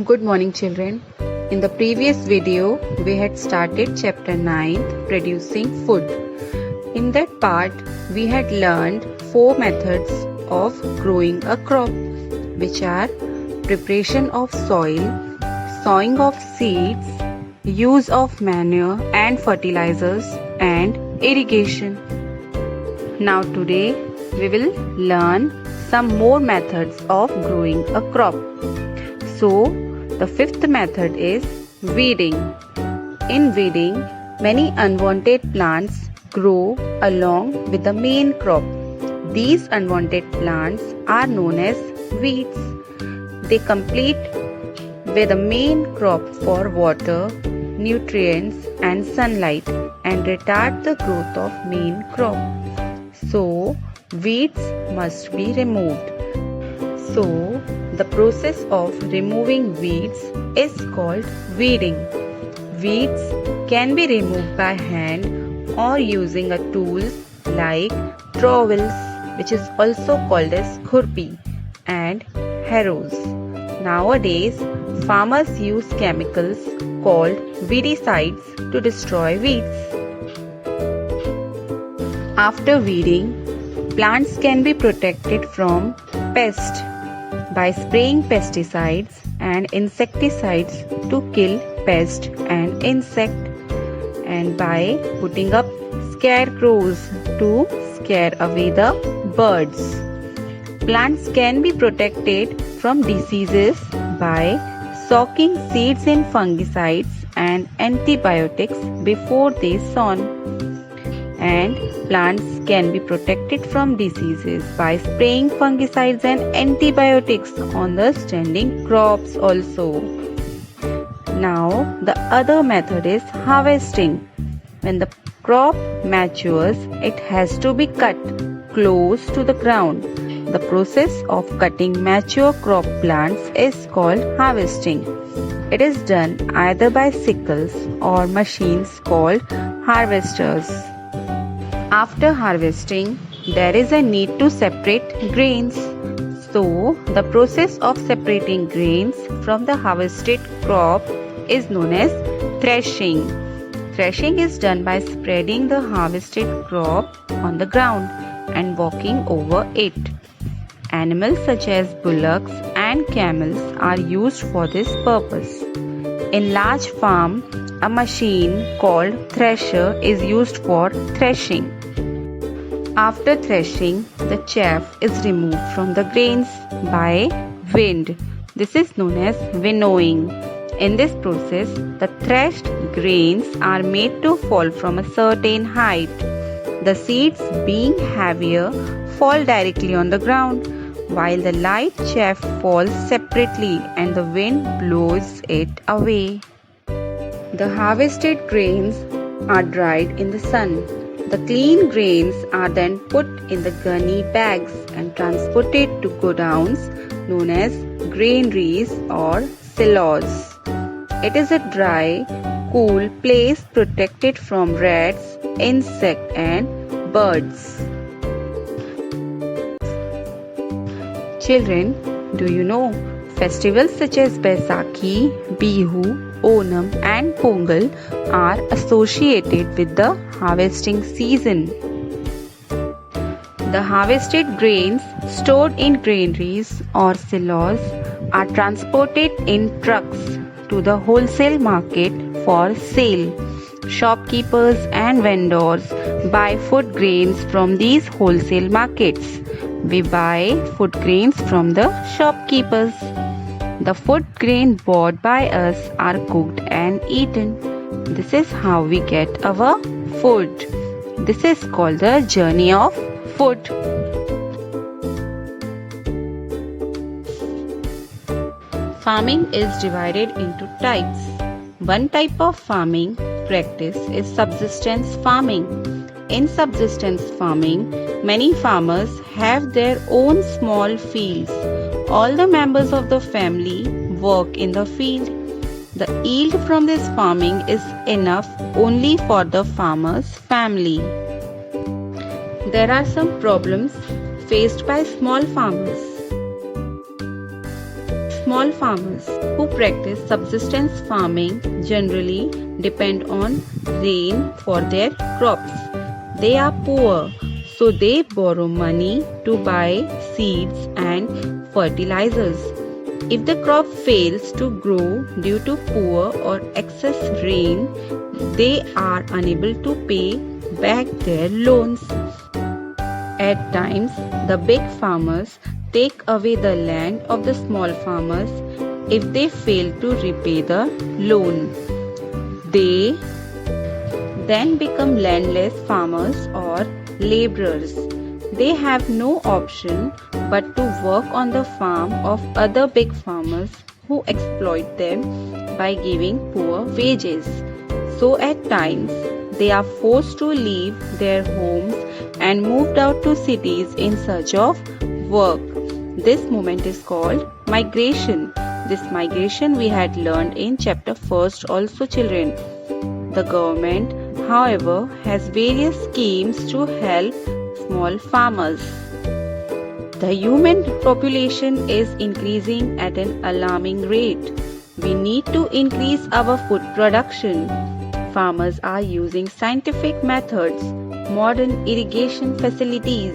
Good morning, children. In the previous video, we had started chapter 9, producing food. In that part, we had learned 4 methods of growing a crop, which are preparation of soil, sowing of seeds, use of manure and fertilizers, and irrigation. Now today, we will learn some more methods of growing a crop. So, the 5th method is weeding. In weeding, many unwanted plants grow along with the main crop. These unwanted plants are known as weeds. They compete with the main crop for water, nutrients and sunlight and retard the growth of main crop. So, weeds must be removed. So, the process of removing weeds is called weeding. Weeds can be removed by hand or using a tool like trowels, which is also called as khurpi, and harrows. Nowadays, farmers use chemicals called weedicides to destroy weeds. After weeding, plants can be protected from pests by spraying pesticides and insecticides to kill pest and insect, and by putting up scarecrows to scare away the birds. Plants can be protected from diseases by soaking seeds in fungicides and antibiotics before they sown. And plants can be protected from diseases by spraying fungicides and antibiotics on the standing crops also. Now, the other method is harvesting. When the crop matures, it has to be cut close to the ground. The process of cutting mature crop plants is called harvesting. It is done either by sickles or machines called harvesters. After harvesting, there is a need to separate grains. So, the process of separating grains from the harvested crop is known as threshing. Threshing is done by spreading the harvested crop on the ground and walking over it. Animals such as bullocks and camels are used for this purpose. In large farm, a machine called thresher is used for threshing. After threshing, the chaff is removed from the grains by wind. This is known as winnowing. In this process, the threshed grains are made to fall from a certain height. The seeds, being heavier, fall directly on the ground, while the light chaff falls separately and the wind blows it away. The harvested grains are dried in the sun. The clean grains are then put in the gunny bags and transported to godowns known as granaries or silos. It is a dry, cool place protected from rats, insects and birds. Children, do you know festivals such as Baisakhi, Bihu, Onam and Pongal are associated with the harvesting season. The harvested grains stored in granaries or silos are transported in trucks to the wholesale market for sale. Shopkeepers and vendors buy food grains from these wholesale markets. We buy food grains from the shopkeepers. The food grain bought by us are cooked and eaten. This is how we get our food. This is called the journey of food. Farming is divided into types. One type of farming practice is subsistence farming. In subsistence farming, many farmers have their own small fields. All the members of the family work in the field. The yield from this farming is enough only for the farmer's family. There are some problems faced by small farmers. Small farmers who practice subsistence farming generally depend on rain for their crops. They are poor, so they borrow money to buy seeds and fertilizers. If the crop fails to grow due to poor or excess rain, they are unable to pay back their loans. At times, the big farmers take away the land of the small farmers if they fail to repay the loan. They then become landless farmers or laborers. They have no option but to work on the farm of other big farmers who exploit them by giving poor wages. So at times, they are forced to leave their homes and moved out to cities in search of work. This movement is called migration. This migration we had learned in chapter 1st also, children. The government, however, has various schemes to help small farmers. The human population is increasing at an alarming rate. We need to increase our food production. Farmers are using scientific methods, modern irrigation facilities,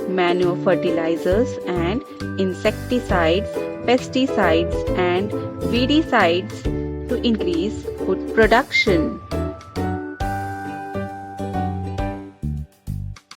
manure fertilizers and insecticides, pesticides and weedicides to increase food production.